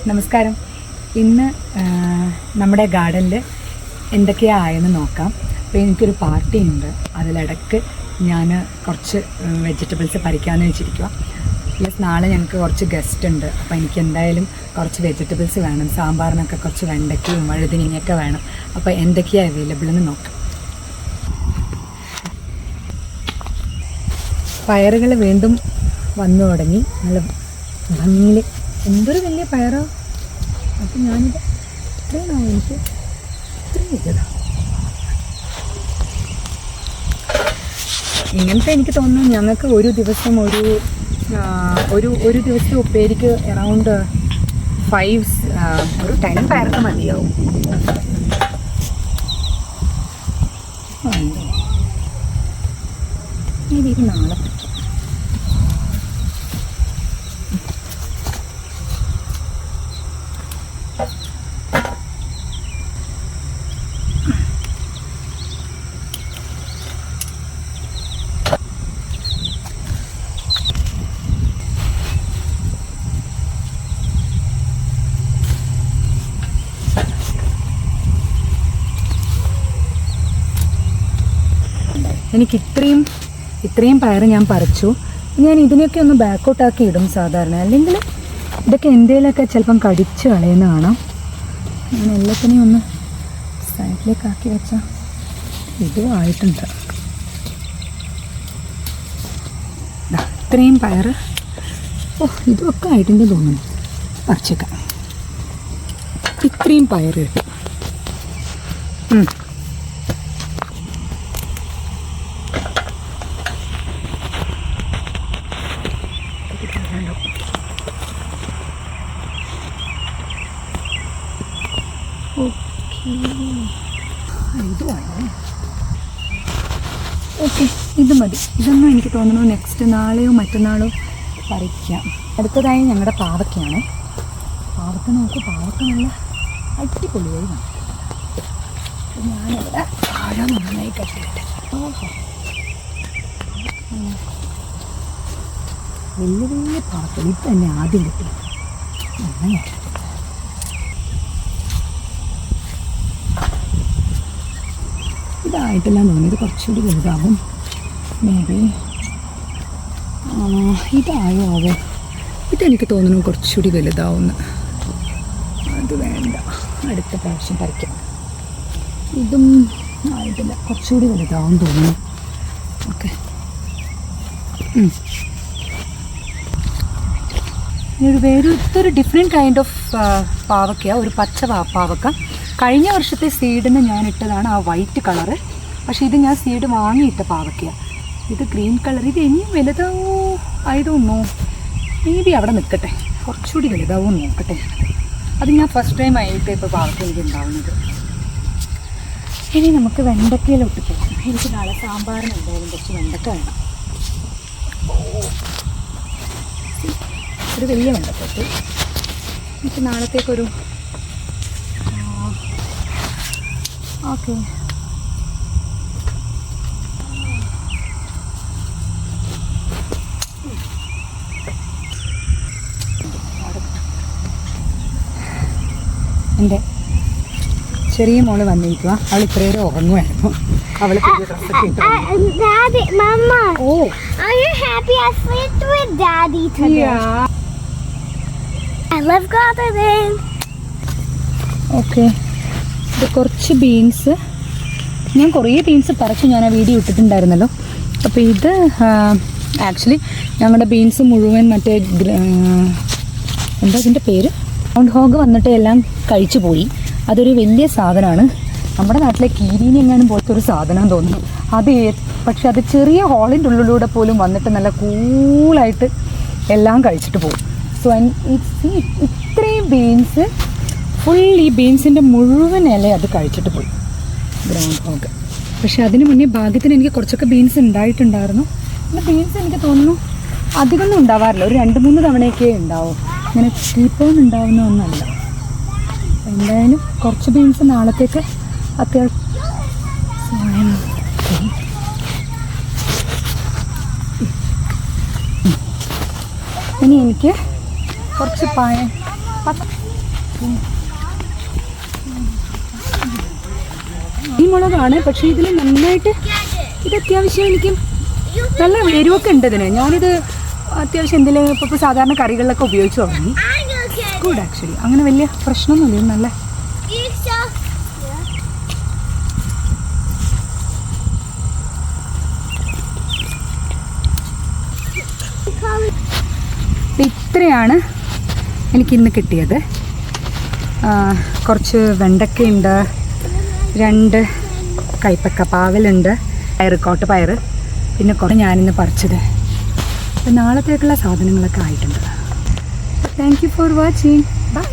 നമസ്കാരം. ഇന്ന് നമ്മുടെ ഗാർഡനിൽ എന്തൊക്കെയാണ് ആയെന്ന് നോക്കാം. അപ്പോൾ എനിക്കൊരു പാർട്ടി ഉണ്ട്, അതിലിടക്ക് ഞാൻ കുറച്ച് വെജിറ്റബിൾസ് പറിക്കാമെന്ന് വെച്ചിരിക്കുക. പ്ലസ് നാളെ ഞങ്ങൾക്ക് കുറച്ച് ഗസ്റ്റ് ഉണ്ട്. അപ്പോൾ എനിക്ക് എന്തായാലും കുറച്ച് വെജിറ്റബിൾസ് വേണം. സാമ്പാറിനൊക്കെ കുറച്ച് വെണ്ടയ്ക്കയും വഴുതിനങ്ങയൊക്കെ വേണം. അപ്പോൾ എന്തൊക്കെയാണ് അവൈലബിൾ എന്ന് നോക്കാം. പയറുകൾ വീണ്ടും വന്നു തുടങ്ങി. നല്ല ഭംഗിയിൽ എന്തൊരു വലിയ പയറോ. അപ്പം ഞാനിത് ഇത്രയും എനിക്ക് ഇത്രയും ഇതാ ഇങ്ങനത്തെ എനിക്ക് തോന്നുന്നു ഞങ്ങൾക്ക് ഒരു ദിവസം ഒരു ദിവസത്തെ ഉപ്പേരിക്ക് അറൗണ്ട് 10 പയർക്ക് മതിയാവും. ഇത് നാളെ പറ്റും. എനിക്ക് ഇത്രയും പയർ ഞാൻ പറിച്ചു. ഞാൻ ഇതിനെയൊക്കെ ഒന്ന് ബാക്കൗട്ടാക്കി ഇടും സാധാരണ, അല്ലെങ്കിൽ ഇതൊക്കെ എന്തെങ്കിലുമൊക്കെ ചിലപ്പം കടിച്ച് കളയുന്ന കാണാം. ഞാൻ എല്ലാത്തിനെയും ഒന്ന് സൈഡിലേക്കാക്കി വെച്ചാൽ ഇതും ആയിട്ടുണ്ട്. ഇത്രയും പയർ ഇതൊക്കെ ആയിട്ടുണ്ട് തോന്നുന്നു. പറിച്ചേക്കാം. ഇത്രയും പയർ കിട്ടും. ഓക്കെ, ഇത് മതി. ഇതൊന്നും എനിക്ക് തോന്നുന്നു നെക്സ്റ്റ് നാളെയോ മറ്റന്നാളോ പറിക്കാം. അടുത്തതായി ഞങ്ങളുടെ പാവയ്ക്കാണ്. പാവയ്ക്ക നോക്കൂ, പാവയ്ക്ക നല്ല അടിപൊളിയായി വന്നു. ഞാനിവിടെ വാഴ നന്നായി കട്ടിയിട്ട് വലിയ പാവയ്ക്ക ഇത് തന്നെ ആദ്യം കിട്ടി. അങ്ങനെ ഇതായിട്ടില്ല തോന്നി. ഇത് കുറച്ചുകൂടി വലുതാവും. മേ ബി ഇതായോ ആവോ. ഇതെനിക്ക് തോന്നുന്നു കുറച്ചുകൂടി വലുതാവുമെന്ന്. അത് വേണ്ട, അടുത്ത പ്രാവശ്യം പറിക്കാം. ഇതും ആയിട്ടില്ല, കുറച്ചുകൂടി വലുതാവും തോന്നുന്നു. ഓക്കെ, ഇതൊരു ഡിഫറെൻറ്റ് കൈൻഡ് ഓഫ് പാവയ്ക്ക, ഒരു പച്ച പാവയ്ക്ക. കഴിഞ്ഞ വർഷത്തെ സീഡിന് ഞാൻ ഇട്ടതാണ് ആ വൈറ്റ് കളറ്. പക്ഷേ ഇത് ഞാൻ സീഡ് വാങ്ങിയിട്ട പാവയ്ക്ക. ഇത് ഗ്രീൻ കളർ. ഇത് ഇനിയും വലുതാവോ ആയതൊന്നോ. മേ ബി അവിടെ നിൽക്കട്ടെ, കുറച്ചുകൂടി വലുതാവോ നോക്കട്ടെ. അത് ഞാൻ ഫസ്റ്റ് ടൈം ആയിട്ട് ഇപ്പോൾ പാവയ്ക്ക എനിക്ക് ഉണ്ടാവുന്നത്. ഇനി നമുക്ക് വെണ്ടക്കയിലോട്ട് പോകാം. എനിക്ക് നാളെ സാമ്പാറിന് എന്തായാലും കുറച്ച് വെണ്ടക്ക വേണം. ഒരു വലിയ വെണ്ടക്കട്ട് എനിക്ക് നാളത്തേക്കൊരു ഓക്കെ. എൻ്റെ ചെറിയ മോള് വന്നിരിക്കുക. അവൾ ഇത്രയേറെ ഉറങ്ങുമായിരുന്നു. അവൾ പുതിയ ഡ്രസ്സൊക്കെ ഇട്ടു. ഓക്കെ, ഇത് കുറച്ച് ബീൻസ്. ഞാൻ കുറേ ബീൻസ് പറിച്ചു, ഞാൻ ആ വീഡിയോ ഇട്ടിട്ടുണ്ടായിരുന്നല്ലോ. അപ്പോൾ ഇത് ആക്ച്വലി ഞങ്ങളുടെ ബീൻസ് മുഴുവൻ മറ്റേ എന്താ ഇതിൻ്റെ പേര്, ഗ്രൗണ്ട് ഹോഗ് വന്നിട്ട് എല്ലാം കഴിച്ചു പോയി. അതൊരു വലിയ സാധനമാണ്. നമ്മുടെ നാട്ടിലെ കീരീനി എങ്ങാനും പോലത്തെ ഒരു സാധനം തോന്നുന്നു. പക്ഷെ അത് ചെറിയ ഹോളിൻ്റെ ഉള്ളിലൂടെ പോലും വന്നിട്ട് നല്ല കൂളായിട്ട് എല്ലാം കഴിച്ചിട്ട് പോകും. സോ ഇത്രയും ബീൻസ് ഈ ബീൻസിൻ്റെ മുഴുവൻ ഇല അത് കഴിച്ചിട്ട് പോയി, ഗ്രൗണ്ട് ഹോഗ്. പക്ഷെ അതിന് മുന്നേ ഭാഗ്യത്തിന് എനിക്ക് കുറച്ചൊക്കെ ബീൻസ് ഉണ്ടായിട്ടുണ്ടായിരുന്നു. പിന്നെ ബീൻസ് എനിക്ക് തോന്നുന്നു അധികമൊന്നും ഉണ്ടാവാറില്ല, ഒരു 2-3 തവണയൊക്കെ ഉണ്ടാവും. ഇങ്ങനെ കീപ്പോൺ ഉണ്ടാവുന്ന ഒന്നല്ല. എന്തായാലും കുറച്ച് ബീൻസ് നാളത്തേക്ക് അത്യാവശ്യം. ഇനി എനിക്ക് കുറച്ച് ഈ മുളകാണ്, പക്ഷേ ഇതിൽ നന്നായിട്ട് ഇത് അത്യാവശ്യം എനിക്ക് നല്ല എരിവൊക്കെ ഉണ്ട് ഇതിന്. ഞാനിത് അത്യാവശ്യം എന്തെങ്കിലും ഇപ്പോൾ സാധാരണ കറികളിലൊക്കെ ഉപയോഗിച്ച് തുടങ്ങി. ഗുഡ് ആക്ച്വലി, അങ്ങനെ വലിയ പ്രശ്നമൊന്നുമില്ല. നല്ല ഇത്രയാണ് എനിക്കിന്ന് കിട്ടിയത്. കുറച്ച് വെണ്ടക്കയുണ്ട്, 2 കൈപ്പക്ക, പാവലുണ്ട്, കോട്ട് പയർ, പിന്നെ കുറേ ഞാനിന്ന് പറിച്ചത്. അപ്പം നാളത്തേക്കുള്ള സാധനങ്ങളൊക്കെ ആയിട്ടുണ്ട്. Thank you for watching. By.